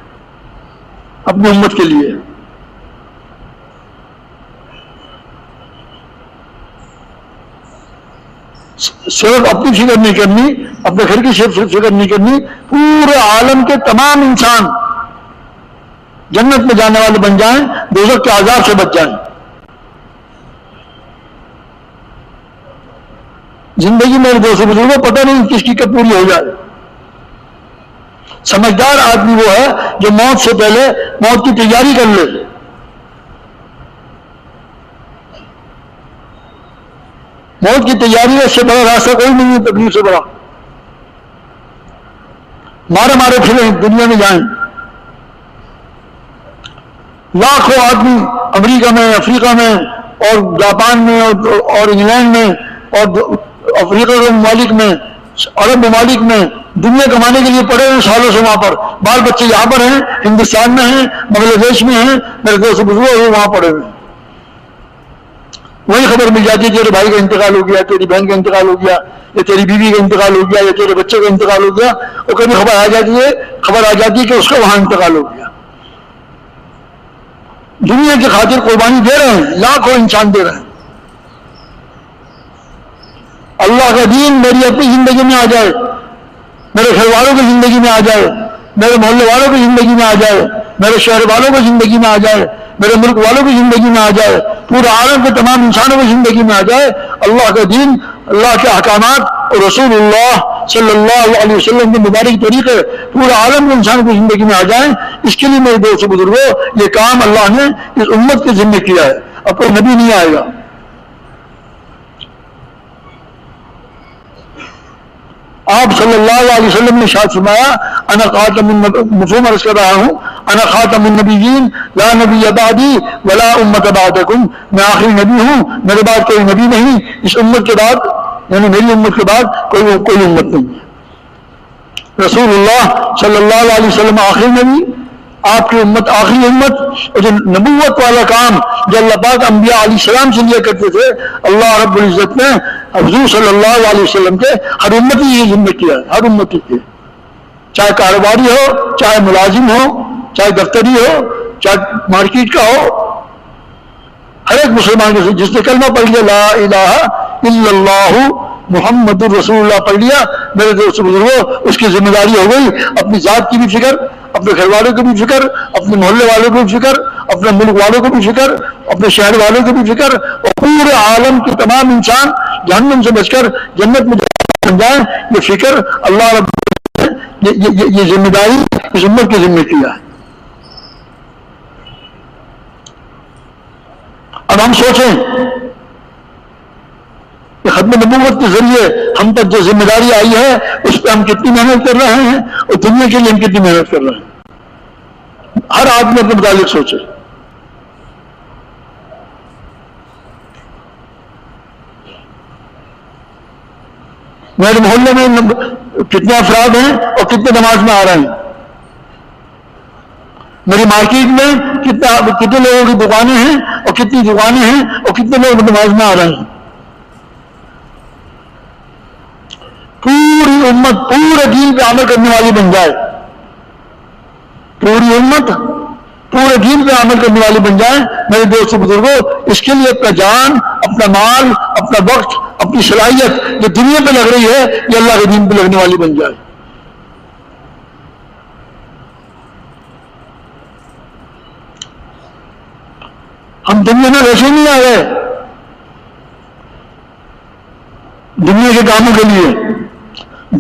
اپنی امت کے لیے۔ صرف اپنی فکر نہیں کرنی، اپنے گھر کی فکر نہیں کرنی، پورے عالم کے تمام انسان جنت میں جانے والے بن جائیں، دوزخ کے عذاب سے بچ جائیں۔ زندگی میرے دوست بزرگوں پتہ نہیں کس کی کب پوری ہو جائے۔ سمجھدار آدمی وہ ہے جو موت سے پہلے موت کی تیاری کر لے۔ موت کی تیاری ہے، اس سے بڑا راستہ کوئی نہیں ہے تکلیف سے بڑا۔ مارے مارے پھریں دنیا میں جائیں، لاکھوں آدمی امریکہ میں، افریقہ میں اور جاپان میں اور انگلینڈ میں اور افریقہ کے ممالک میں، عرب ممالک میں دنیا کمانے کے لیے پڑے ہیں سالوں سے، وہاں پر بال بچے یہاں پر ہیں، ہندوستان میں ہیں، بنگلہ دیش میں ہیں، میرے دوست بزرگ وہاں پڑے ہوئے ہیں۔ وہی خبر مل جاتی ہے تیرے بھائی کا انتقال ہو گیا، تیری بہن کا انتقال ہو گیا، یا تیری بیوی کا انتقال ہو گیا، یا تیرے بچے کا انتقال ہو گیا، اور کبھی خبر آ جاتی ہے کہ اس کا وہاں انتقال ہو گیا۔ دنیا کی خاطر قربانی دے رہے ہیں، لاکھوں انسان دے رہے ہیں۔ اللہ کا دین میری اپنی زندگی میں آ جائے، میرے گھر والوں کی زندگی میں آ جائے، میرے محلے والوں کی زندگی میں آ جائے، میرے شہر والوں کی زندگی میں آ جائے، میرے ملک والوں کی زندگی میں آ جائے، پورے عالم کے تمام انسانوں کی زندگی میں آ جائے اللہ کا دین، اللہ کے احکامات اور رسول اللہ صلی اللہ علیہ وسلم کے مبارک طریقے پورے عالم کے انسانوں کی زندگی میں آ جائیں۔ اس کے لیے میرے دوست بزرگوں یہ کام اللہ نے اس امت کے ذمہ کیا ہے، اب کوئی نبی نہیں آئے گا۔ آپ صلی اللہ علیہ وسلم نے ارشاد فرمایا انا خاتم مفہوم عرض کر رہا ہوں، انا خاتم النبیین لا نبی بعدی ولا امت بعدکم، میں آخری نبی ہوں، میرے بعد کوئی نبی نہیں، اس امت کے بعد یعنی میری امت کے بعد کوئی امت نہیں ہے۔ رسول اللہ صلی اللہ علیہ وسلم آخری نبی، آپ کی امت آخری امت، اور جو نبوت والا کام جو اللہ پاک انبیاء علیہ السلام سے لیا کرتے تھے، اللہ رب العزت نے حضور صلی اللہ علیہ وسلم کے ہر امتی یہ ذمہ کیا ہے، ہر امتی کے، چاہے کاروباری ہو، چاہے ملازم ہو، چاہے دفتری ہو، چاہے مارکیٹ کا ہو، ہر ایک مسلمان کے جس نے کلمہ پڑھ لیا لا الہ الا اللہ محمد الرسول اللہ پڑھ لیا، میرے دوست بزرگوں، اس کی ذمہ داری ہو گئی اپنی ذات کی بھی فکر، اپنے گھر والوں کو بھی فکر، اپنے محلے والوں کو بھی فکر، اپنے ملک والوں کو بھی فکر، اپنے شہر والوں کو بھی فکر، اور پورے عالم کے تمام انسان جہنم سے بچ کر جنت میں بن جائیں، یہ فکر اللہ رب یہ ذمہ داری اس امت کے ذمہ کیا ہے۔ اب ہم سوچیں کہ ختم نبوت کے ذریعے ہم تک جو ذمہ داری آئی ہے اس پہ ہم کتنی محنت کر رہے ہیں، اور دنیا کے لیے ہم کتنی محنت کر رہے ہیں۔ ہر آدمی اپنے متعلق سوچے۔ میرے محلے میں کتنے افراد ہیں اور کتنے نماز میں آ رہے ہیں، میری مارکیٹ میں کتنے لوگوں کی دکانیں ہیں اور کتنی دکانیں ہیں اور کتنے لوگ نماز میں آ رہے ہیں۔ پوری امت پورے دین پہ عمل کرنے والی بن جائے، پوری امت پورے دین پہ عمل کرنے والی بن جائے، میرے دوستوں بزرگوں، اس کے لیے اپنا جان، اپنا مال، اپنا وقت، اپنی صلاحیت جو دنیا پہ لگ رہی ہے یہ اللہ کے دین پہ لگنے والی بن جائے۔ ہم دنیا میں ویسے نہیں آ گئے دنیا کے کاموں کے لیے،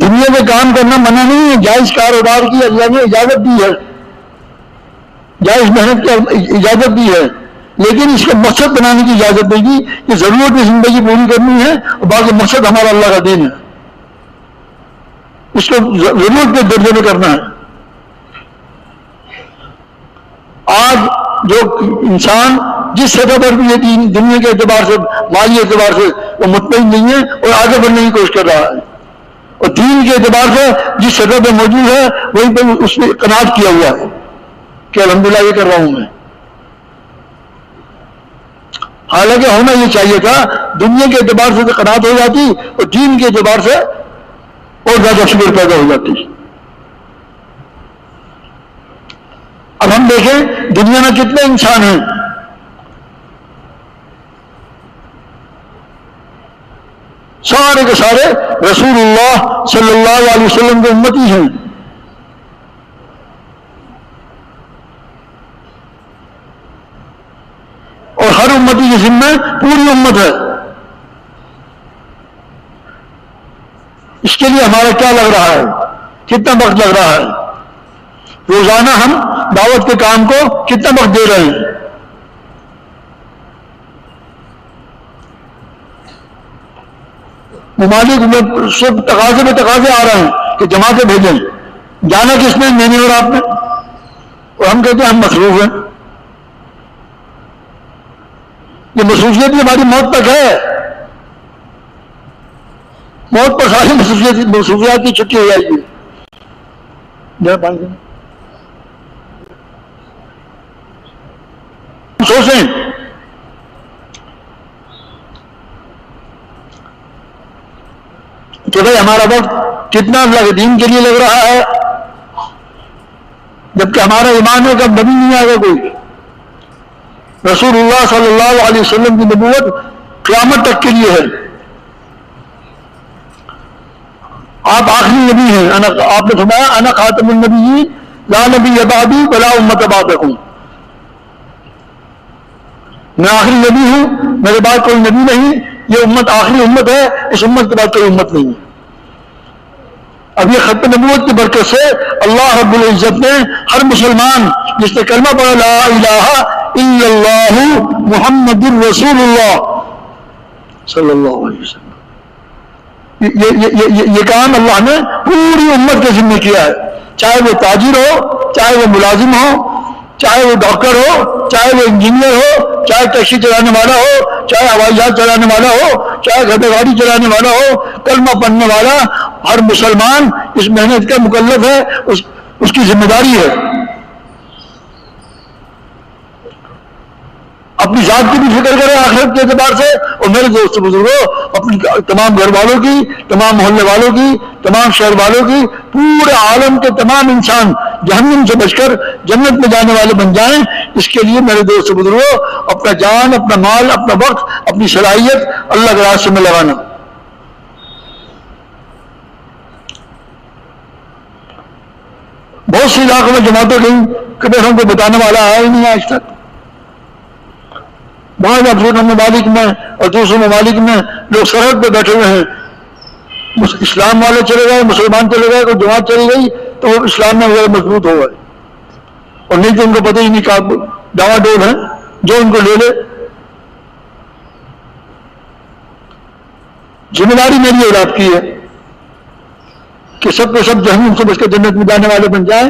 دنیا کے کام کرنا منع نہیں ہے، جائز کاروبار کی اللہ نے اجازت دی ہے، جائز محنت کی اجازت دی ہے، لیکن اس کا مقصد بنانے کی اجازت نہیں دی کہ ضرورت کی زندگی پوری کرنی ہے اور باقی مقصد ہمارا اللہ کا دین ہے، اس کو ضرورت کے درجے میں کرنا ہے۔ آج جو انسان جس سطح پر بھی یہ دنیا کے اعتبار سے، مالی اعتبار سے وہ مطمئن نہیں ہے اور آگے بڑھنے کی کوشش کر رہا ہے، اور دین کے اعتبار سے جس سطح پہ موجود ہے وہیں پہ اس نے قناعت کیا ہوا ہے کہ الحمدللہ یہ کر رہا ہوں میں، حالانکہ ہونا یہ چاہیے تھا دنیا کے اعتبار سے تو قناعت ہو جاتی اور دین کے اعتبار سے اور زیادہ فکر پیدا ہو جاتی۔ اب ہم دیکھیں دنیا میں کتنے انسان ہیں، سارے کے سارے رسول اللہ صلی اللہ علیہ وسلم کے امتی ہیں، اور ہر امتی کے ذمہ پوری امت ہے۔ اس کے لیے ہمارا کیا لگ رہا ہے، کتنا وقت لگ رہا ہے، روزانہ ہم دعوت کے کام کو کتنا وقت دے رہے ہیں۔ ممالک میں صرف تقاضے میں تقاضے آ رہے ہیں کہ جماعتیں بھیجیں، جانا کس نے، میں نے اور آپ نے، اور ہم کہتے ہیں ہم مصروف ہیں۔ یہ مصروفیت بھی ہماری موت تک ہے، موت پر ساری مصروفیات کی چھٹی ہو جائے گی۔ سوچیں کہ بھائی ہمارا وقت کتنا اللہ کے دین کے لیے لگ رہا ہے، جبکہ ہمارا ایمان ہے کہ اب نبی نہیں آئے گا کوئی۔ رسول اللہ صلی اللہ علیہ وسلم کی نبوت قیامت تک کے لیے ہے، آپ آخری نبی ہیں، آپ نے فرمایا انا خاتم النبیین لا نبی بعدی ولا امت بعدکم، میں آخری نبی ہوں، میرے بعد کوئی نبی نہیں، یہ امت آخری امت ہے، اس امت کے بعد کوئی امت نہیں ہے۔ اب یہ ختم نبوت کی برکت سے اللہ رب العزت نے ہر مسلمان جس نے کلمہ پڑھا لا الہ الا اللہ محمد الرسول اللہ صلی اللہ علیہ وسلم، یہ کام اللہ نے پوری امت کے ذمہ کیا ہے، چاہے وہ تاجر ہو، چاہے وہ ملازم ہو، چاہے وہ ڈاکٹر ہو، چاہے وہ انجینئر ہو، چاہے ٹیکسی چلانے والا ہو، چاہے ہوائی جہاز چلانے والا ہو، چاہے گھوڑا گاڑی چلانے والا ہو، کلمہ پڑھنے والا ہر مسلمان اس محنت کا مکلف ہے، اس کی ذمہ داری ہے. اپنی ذات کی بھی فکر کرے آخرت کے اعتبار سے، اور میرے دوست بزرگوں اپنی تمام گھر والوں کی، تمام محلے والوں کی، تمام شہر والوں کی، پورے عالم کے تمام انسان جہنم سے بچ کر جنت میں جانے والے بن جائیں. اس کے لیے میرے دوست بزرگوں اپنا جان، اپنا مال، اپنا وقت، اپنی صلاحیت اللہ کے راستے میں لگانا. بہت سی علاقوں میں جماعتیں گئیں، کبھی ہم کو بتانے والا آیا ہی نہیں آج تک. بعض افریقہ ممالک میں اور دوسرے ممالک میں لوگ سرحد پہ بیٹھے ہوئے ہیں، اسلام والے چلے گئے، مسلمان چلے گئے، کوئی جماعت چلی گئی تو وہ اسلام میں وغیرہ مضبوط ہو گئے، اور نہیں تو ان کو پتہ ہی نہیں کہ ڈاوا ڈول ہے جو ان کو لے لے. ذمہ داری میری اولاد کی ہے کہ سب کے سب جہنم سے بچ کر جنت میں جانے والے بن جائیں،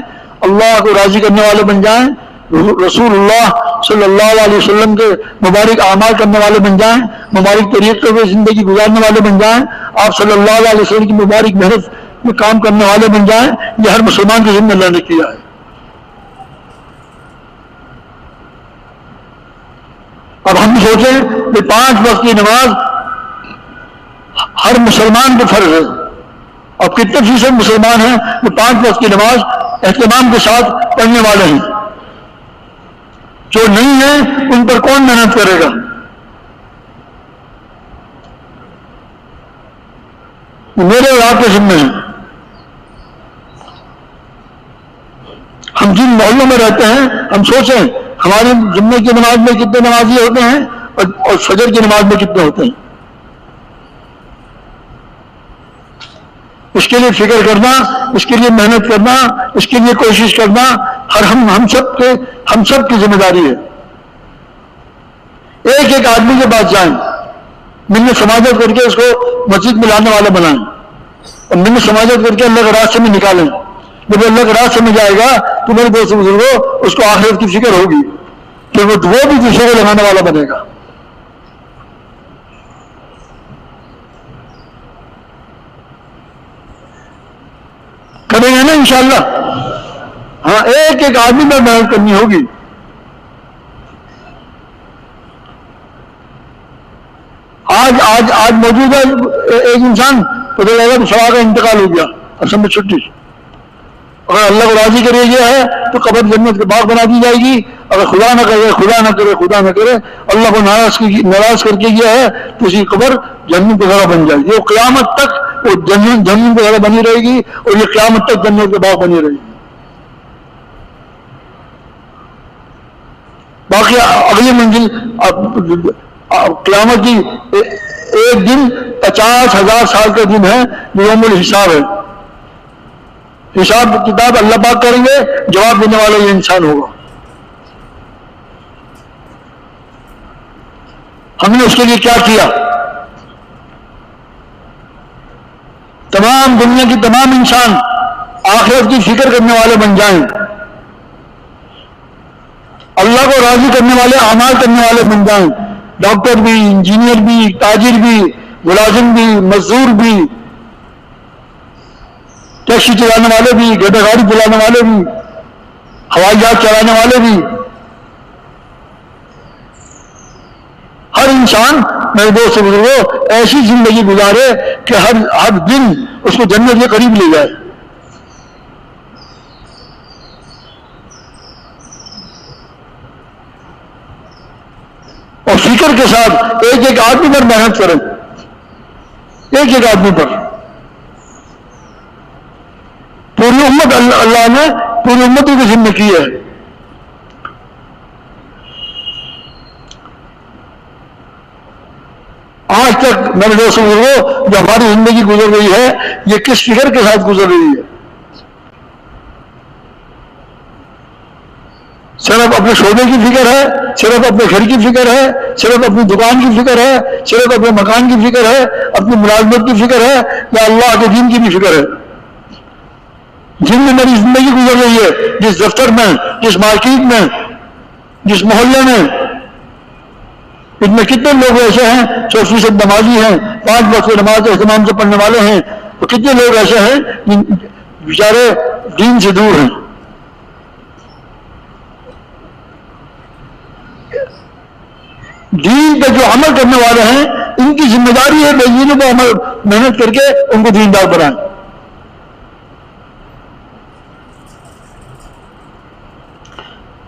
اللہ کو راضی کرنے والے بن جائیں، رسول اللہ صلی اللہ علیہ وسلم کے مبارک اعمال کرنے والے بن جائیں، مبارک طریقے پہ زندگی گزارنے والے بن جائیں، آپ صلی اللہ علیہ وسلم کی مبارک محنت میں کام کرنے والے بن جائیں. یہ ہر مسلمان کی ذمہ اللہ نے کیا ہے. اب ہم سوچیں کہ 5 وقت کی نماز ہر مسلمان پہ فرض ہے. اب کتنے فیصد مسلمان ہیں جو 5 وقت کی نماز اہتمام کے ساتھ پڑھنے والے ہیں؟ جو نہیں ہیں ان پر کون محنت کرے گا؟ میرے اور آپ کے ذمہ ہیں. ہم جن محلوں میں رہتے ہیں ہم سوچیں ہماری جمعے کی نماز میں کتنے نمازی ہوتے ہیں اور فجر کی نماز میں کتنے ہوتے ہیں. اس کے لیے فکر کرنا، اس کے لیے محنت کرنا، اس کے لیے کوشش کرنا ہم سب کی ذمہ داری ہے. ایک ایک آدمی کے پاس جائیں، منت سماجت کر کے اس کو مسجد میں لانے والا بنائیں، اور منت سماجت کر کے اللہ کے راستے میں نکالیں. جب اللہ کے راستے میں جائے گا تو میرے دوست بزرگوں اس کو آخرت کی فکر ہوگی کہ وہ بھی دوسرے کو لگانے والا بنے گا. کریں گے نا انشاءاللہ؟ ہاں، ایک ایک آدمی پر محنت کرنی ہوگی. آج موجود ہے ایک انسان پتہ لگا تو سوا کا انتقال ہو گیا، اصل میں چھٹی. اگر اللہ کو راضی کرے گیا ہے تو قبر جنت کے باغ بنا دی جائے گی. اگر خدا نہ کرے اللہ کو ناراض کر کے گیا ہے تو اسی قبر جنت کی جگہ بن جائے گی. وہ قیامت تک وہ جنت کی جگہ بنی رہے گی، اور یہ قیامت تک جنت کے باغ بنی رہے گی. باقی اگلی منزل قیامت کی ایک دن 50,000 سال کا دن ہے جو یوم الحساب ہے. حساب کتاب اللہ پاک کریں گے، جواب دینے والا یہ انسان ہوگا. ہم نے اس کے لیے کیا کیا؟ تمام دنیا کی تمام انسان آخرت کی فکر کرنے والے بن جائیں، اللہ کو راضی کرنے والے اعمال کرنے والے بن جائیں. ڈاکٹر بھی، انجینئر بھی، تاجر بھی، ملازم بھی، مزدور بھی، ٹیکسی چلانے والے بھی، گھوڑا گاڑی چلانے والے بھی، ہوائی جہاز چلانے والے بھی. ہر انسان میرے دوست بزرگوں ایسی زندگی گزارے کہ ہر دن اس کو جنت کے قریب لے جائے. اور فکر کے ساتھ ایک ایک آدمی پر محنت کریں، ایک ایک آدمی پر. پوری امت اللہ نے پوری امت کی ذمہ کی ہے. آج تک میرے دوستوں جو ہماری زندگی گزر رہی ہے یہ کس فکر کے ساتھ گزر رہی ہے؟ صرف اپنے شعبے کی فکر ہے، صرف اپنے گھر کی فکر ہے، صرف اپنی دکان کی فکر ہے، صرف اپنے مکان کی فکر ہے، اپنی ملازمت کی فکر ہے، یا اللہ کے دین کی بھی فکر ہے؟ جن میں میری زندگی گزر رہی ہے، جس دفتر میں، جس مارکیٹ میں، جس محلے میں ان میں کتنے لوگ ایسے ہیں 100% نمازی ہیں، 5 وقت نماز اہتمام سے پڑھنے والے ہیں، تو کتنے لوگ ایسے ہیں جن بیچارے دین سے دور ہیں. دین پہ جو عمل کرنے والے ہیں ان کی ذمہ داری ہے بے دینوں کو عمل محنت کر کے ان کو دیندار بنائیں.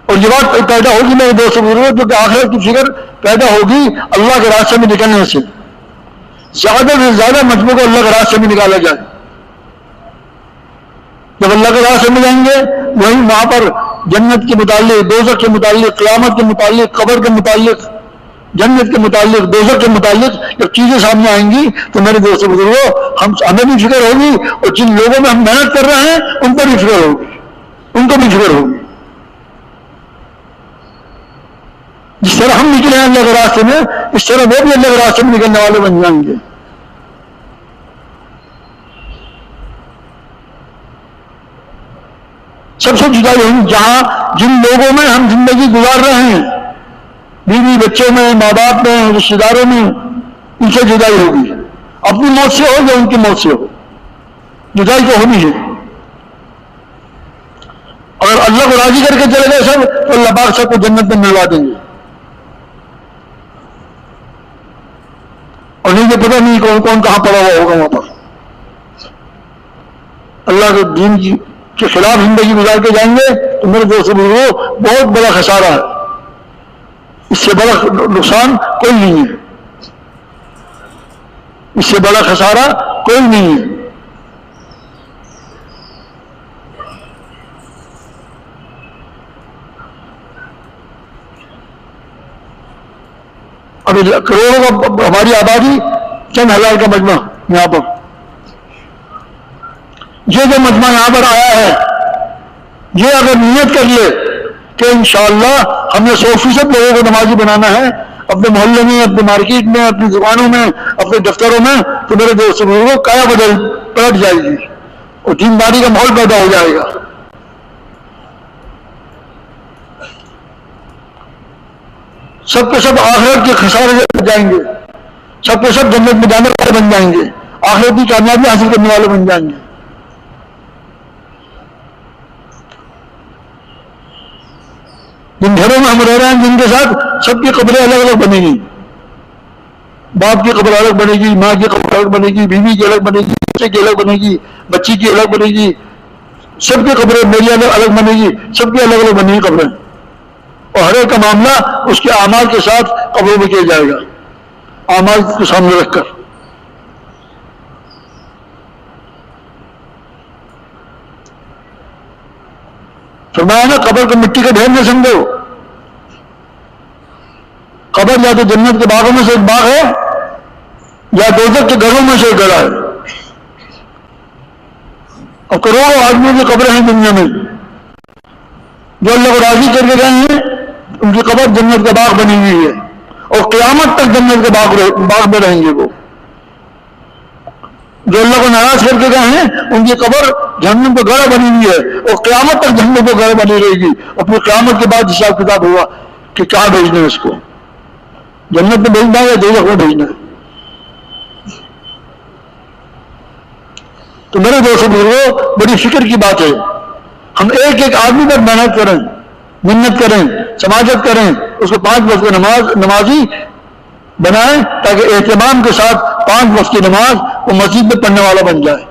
اور یہ بات پیدا ہوگی میرے دوست بزرگوں جو کہ آخرت کی فکر پیدا ہوگی اللہ کے راستے میں نکلنے سے. زیادہ سے زیادہ مجموعوں کو اللہ کے راستے میں نکالا جائے. جب اللہ کے راستے میں جائیں گے وہیں وہاں پر جنت کے متعلق، دوزخ کے متعلق، قیامت کے متعلق، قبر کے متعلق، جنت کے متعلق، دوزخ کے متعلق جب چیزیں سامنے آئیں گی تو میرے دوست بزرگوں ہمیں بھی فکر ہوگی اور جن لوگوں میں ہم محنت کر رہے ہیں ان پر بھی فکر ہوگی، ان کو بھی فکر ہوگی. جس طرح ہم نکلے ہیں اللہ کے راستے میں اس طرح وہ بھی اللہ کے راستے میں نکلنے والے بن جائیں گے. سب سے جدائی ہوگی جہاں جن لوگوں میں ہم زندگی گزار رہے ہیں، بیوی بچوں میں، ماں باپ میں، رشتے داروں میں، ان سے جدائی ہوگی. اپنی موت سے ہو یا ان کی موت سے ہو، جدائی تو ہونی ہے. اگر اللہ کو راضی کر کے چلے گئے سب تو اللہ پاک سب کو جنت میں ملوا دیں گے. اور نہیں تو پتہ نہیں کون کہاں پڑا ہوا ہوگا وہاں پر. اللہ کے دین کے خلاف زندگی گزار کے جائیں گے تو میرے دوست بزرگوں بہت بڑا خسارہ ہے. اس سے بڑا نقصان کوئی نہیں ہے، اس سے بڑا خسارہ کوئی نہیں ہے. ابھی کروڑوں کا ہماری آبادی چند ہزار کا مجمع یہاں پر، یہ جو مجمع یہاں پر آیا ہے یہ اگر نیت کر لے کہ انشاءاللہ ہم نے 100% لوگوں کو نمازی بنانا ہے اپنے محلے میں، اپنے مارکیٹ میں، اپنی دکانوں میں، اپنے دفتروں میں، تو میرے دوست بزرگوں کایا بدل پلٹ جائے گی اور دینداری کا ماحول پیدا ہو جائے گا. سب کے سب آخرت کے خسارے سے بچ جائیں گے، سب کے سب جنت میں جانے والے بن جائیں گے، آخرت کی کامیابی حاصل کرنے والے بن جائیں گے. جن گھروں میں ہم رہ رہے ہیں جن کے ساتھ سب کی قبریں الگ الگ بنے گی، باپ کی قبر الگ بنے گی، ماں کی قبر الگ بنے گی، بیوی کی الگ بنے گی، بچے کی الگ بنے گی، بچی کی الگ بنے گی، سب کی قبریں میری الگ الگ بنے گی، سب کی الگ الگ بنے گی قبریں. اور ہر ایک کا معاملہ اس کے اعمال کے ساتھ قبروں میں کیا جائے گا، اعمال کو سامنے رکھ کر. فرمایا نا قبر کو مٹی کا ڈھیر نہ سمجھو. قبر یا تو جنت کے باغوں میں سے ایک باغ ہے یا دوزخ کے گھروں میں سے ایک گھر ہے. اور کروڑوں آدمیوں کی قبریں ہیں دنیا میں جو اللہ کو راضی کر کے گئے ہیں، ان کی قبر جنت کا باغ بنی ہوئی ہے اور قیامت تک جنت کے باغ میں رہیں گے. وہ جو اللہ کو ناراض کر کے گئے ہیں ان کی قبر جہنم کو گڑھ بنی ہوئی ہے اور قیامت تک جہنم کو گڑھ بنی رہے گی. اور پھر قیامت کے بعد حساب کتاب ہوا کہ کیا بھیجنا ہے، اس کو جنت میں بھیجنا ہے یا دوزخ میں بھیجنا ہے. تو میرے دوستوں بزرگوں بڑی فکر کی بات ہے. ہم ایک ایک آدمی پر محنت کریں، منت کریں، سماجت کریں، اس کو 5 وقت کی نمازی بنائیں تاکہ اہتمام کے ساتھ 5 وقت کی نماز وہ مسجد میں پڑھنے والا بن جائے.